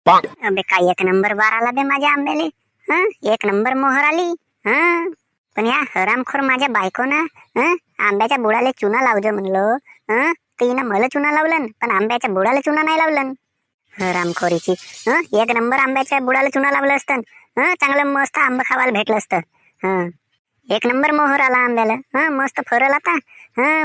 अबे काय एक नंबर बार आला बे माझ्या आंब्याले. एक नंबर मोहर आली. पण या हरामखोर माझ्या बायकोनं आंब्याच्या बुडाले चुना लावजो म्हणलो. तिनं मला चुना लावलन पण आंब्याच्या बुडाला चुना नाही लावलन. हरामखोरीची. एक नंबर आंब्याच्या बुडाला चुना लावलं असतं. चांगलं मस्त आंबा खावायला भेटलं असतं. एक नंबर मोहर आला आंब्याला. मस्त फरल आता.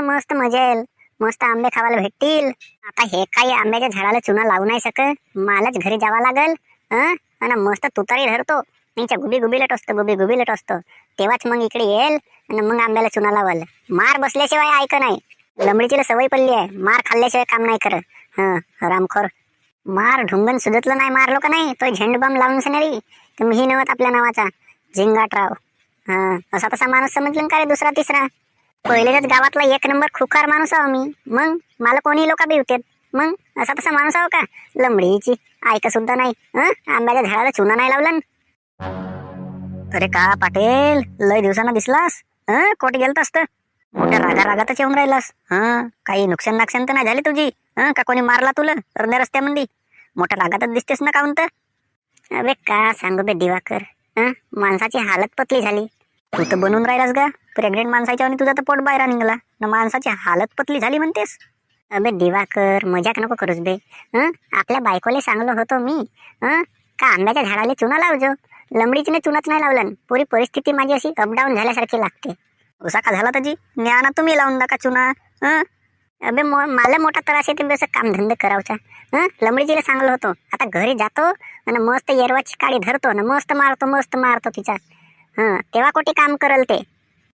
मस्त मजा येईल. मस्त आंबे खावायला भेटतील. आता हे काही आंब्याच्या झाडाला चुना लावू नाही शकत. मलाच घरी जावा लागल. आणि मस्त तुतारी धरतो. त्यांच्या गुबी गुबीला टोचतो. गुबी गुबीला टोचतो. तेव्हाच मग इकडे येईल आणि मग आंब्याला चुना लावल. मार बसल्याशिवाय ऐक नाही. लंबडीचीला सवय पडली आहे. मार खाल्ल्याशिवाय काम नाही करत. हरामखोर. मार ढुंगण सुजतलं नाही मारलो का नाही तो झेंडूबाम लावून सणारी तर मीही नव्हत आपल्या नावाचा झिंगाटराव. असा तसा माणूस समजलं का रे दुसरा तिसरा. पहिलेच गावातला एक नंबर खुखार माणूस आहो मी. मग मला कोणी लोक भिवतेत. मग असा तसा माणूस आहो का. लंबडीची ऐक सुद्धा नाही. आंब्याच्या झाडाला चुना नाही लावलं. अरे का पाटील लय दिवसांना दिसलास. कोट गेलत असतं. मोठ्या रागा रागातच येऊन राहिलास. काही नुकसान नाकसान तर नाही झाली तुझी. का कोणी मारला तुला अर्ध्या रस्त्यामध्ये. मोठ्या रागातच दिसतेस ना काऊन तर. अबे का सांगू बे दिवाकर. माणसाची हालत पतली झाली. तू तर बनून राहिलास का प्रेग्नेंट माणसाच्या आणि तुझा तर पोट बाहेर निघाला ना. माणसाची हालत पतली झाली म्हणतेस. अबे दिवाकर मजाक नको करूस बे. आपल्या बायकोले सांगलो होतो मी. का आंब्याच्या झाडाला चुना लावजो. लंबडीचीने चुनाच नाही लावलं. पुरी परिस्थिती माझी अशी अपडाऊन झाल्यासारखी लागते. उसा का झाला त्याची न्याना तुम्ही लावून नका चुना. अबे मला मोठा त्रास येते बस कामधंदे करावचा. लंबडीचीला सांगलो होतो. आता घरी जातो आणि मस्त येरवाची काळी धरतो ना मस्त मारतो तिचा. तेव्हा कोटी काम करल ते.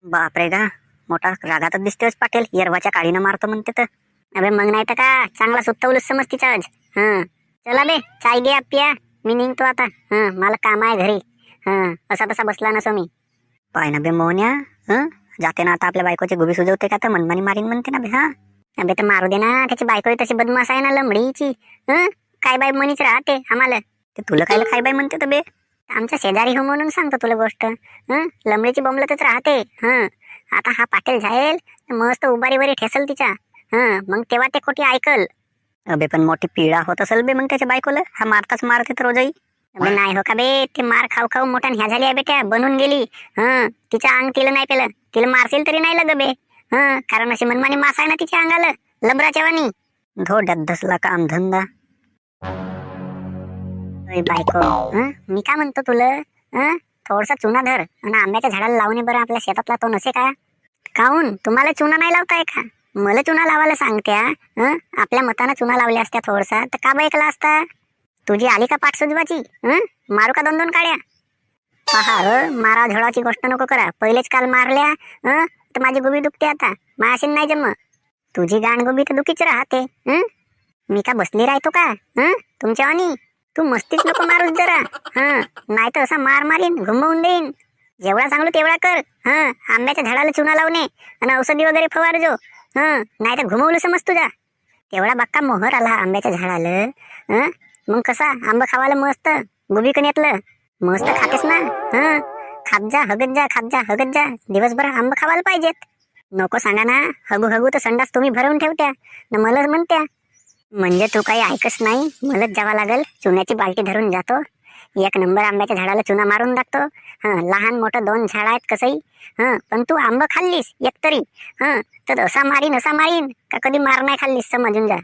बापरे का मोठा रागातच दिसतोस पाटील. येरवाच्या काळीनं मारतो म्हणते तर. अबे मग नाही तर का चांगला सुत्तवलूस समज तिचा आज. चला बे चाय घे पिया. मी निघतो आता. मला काम आहे घरी. असा तसा बसला नसो मी. पाय ना बे मोहन्या. जाते ना आता आपल्या बायकोची गुबी सुजवते का तर मनमानी मारीन म्हणते ना बे. अबे तर मारू दे ना. त्याची बायको तशी बदमाश आहे ना लंबडीची. काय बाय म्हणीच राहते आम्हाला. ते तुला काय बाय म्हणते तर बे. आमच्या शेजारी हो म्हणून सांगतो तुला गोष्ट. लंबडीची बोंबलतच राहते. आता हा पाटील जाईल मस्त उबारी ठेसल तिच्या. मग तेव्हा ते कोटी ऐकल. अबे पण मोठी पीडा होत असेल बे मग त्याच्या बायकोला. हा मारताच मारते तर रोजही. अबे नाही हो का बे. ते मार खाऊ मोठा ह्या झाली आहे बेट्या बनून गेली. तिच्या अंग तिला नाही पेलं. तिला मारशील तरी नाही लग बे. कारण अशी मनमानी मास आहे ना तिच्या अंगाला लंबराच्या वाणी. धोड्यात धसला काम धंदा. बायको मी काय म्हणतो तुला. थोडसा चुना धर आणि आंब्याच्या झाडाला लावणे बरं आपल्या शेतातला तो नसे का. काहून तुम्हाला चुना नाही लावताय का. मला चुना लावायला सांगत्या. आपल्या मतानं चुना लावल्या असत्या थोडसा तर का ऐकला असता. तुझी आली का पाठ सुजवाची. मारू का 2-2 काड्या. पहा मारा झोडाची गोष्ट नको करा. पहिलेच काल मारल्या तर माझी गोबी दुखते आता. मायाशीन नाही जम. तुझी गाण गोबी तर दुखीच राहते. मी का बसली राहतो का तुमच्या वाणी. तू मस्तीच नको मारूस जरा. नाही तर असा मारीन घुमवून देईन. जेवढा सांगलो तेवढा कर. आंब्याच्या झाडाला चुना लावणे आणि औषधी वगैरे फवारजो. नाही तर घुमवलं समज तुझा. तेवढा बाक्का मोहर आला आंब्याच्या झाडाला. मग कसा आंबा खावायला मस्त गुबी कण्यातलं मस्त खातेस ना. खात जा हगत जा दिवसभर आंबा खावायला पाहिजेत. नको सांगा ना. हगू तर संडास तुम्ही भरवून ठेवत्या ना मला म्हणत्या. म्हणजे तू काही ऐकच नाही. मलाच जावं लागल. चुन्याची बाल्टी धरून जातो. एक नंबर आंब्याच्या झाडाला चुना मारून टाकतो. लहान मोठं 2 झाड आहेत कसंही. पण तू आंबा खाल्लीस एक तरी. तर असा मारीन का कधी मार नाही खाल्लीस समजून जा.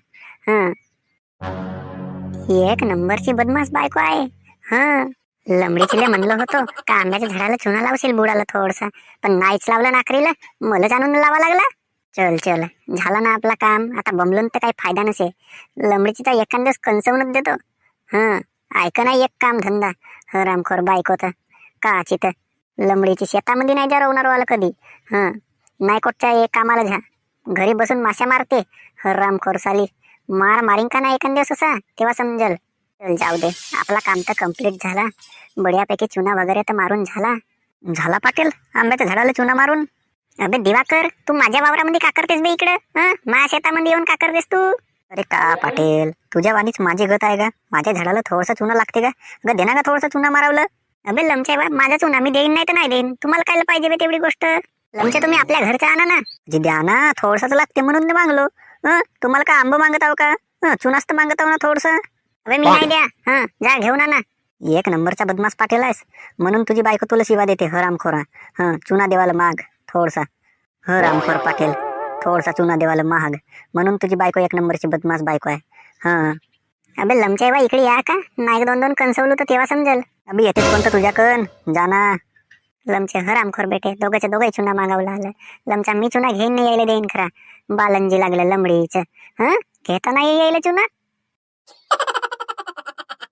एक नंबरची बदमाश बायको आहे. लंबडीचीला म्हणलं होतं का आंब्याच्या झाडाला चुना लावशील बुडाला थोडसा. पण नाहीच लावलं नाकरीला. मला जाणून लावा लागला. चल झाला ना आपला काम. आता बमलून तर काही फायदा नसे. लंबडीची तर एखाद दिवस कंसवूनच देतो. ऐक नाही एक काम धंदा. हरामखोर बायको तर काची तर लंबडीची शेतामध्ये नाही जा रवणार वाला कधी. नाही कोटच्या एक कामाला जा. घरी बसून माश्या मारते. हरामखोर साली. मारीन का नाही एखाद दिवस असा तेव्हा समजल. चल जाऊ दे. आपला काम तर कम्प्लीट झाला. बढियापैकी चुना वगैरे तर मारून झाला पाटील आंब्याच्या झाडाला चुना मारून. अबे दिवाकर तू माझ्या वावरामध्ये का करतेस बे इकडं. माझ्या शेतामध्ये येऊन का करतेस तू. अरे का पाटील तुझ्या वाणीच माझी गत आहे का. माझ्या झाडाला थोडासा चुना लागते का देना का थोडासा चुना मारावलं. अबे लमच्या बा माझा चुना मी देईन नाही तर नाही देईन. तुम्हाला काय पाहिजे बे तेवढी गोष्ट. लमच्या तुम्ही आपल्या घरचा आणा ना. जी द्या ना थोडसाच लागते म्हणून ते मागलो. तुम्हाला का आंबा मागत आहो का. चुनाच तर मागत आहो ना थोडसा. अबे मी नाही द्या. हा जा घेऊन आणा. एक नंबरचा बदमाश पाटील आहेस म्हणून तुझी बायको तुला शिवा देते हरामखोरा. हा चुना देवाला माग थोडसा. हरामखोर पाटील, थोडसा चुना देवाला महाग म्हणून तुझी बायको एक नंबरची बदमाश बायको आहे. हा अबे लमच्या इकडे या का नाही. एक दोन दोन कणसवलू तर तेव्हा समजेल. अबे येतेच कोणतं तुझ्याकन जाना. लमचे हरामखोर बेटे दोघंचे दोघंही चुना मागावला आलं. लमचा मी चुना घेईन नाही यायला देईन खरा. बालंजी लागलं लंबडीच. हा घेता नाही यायला चुना.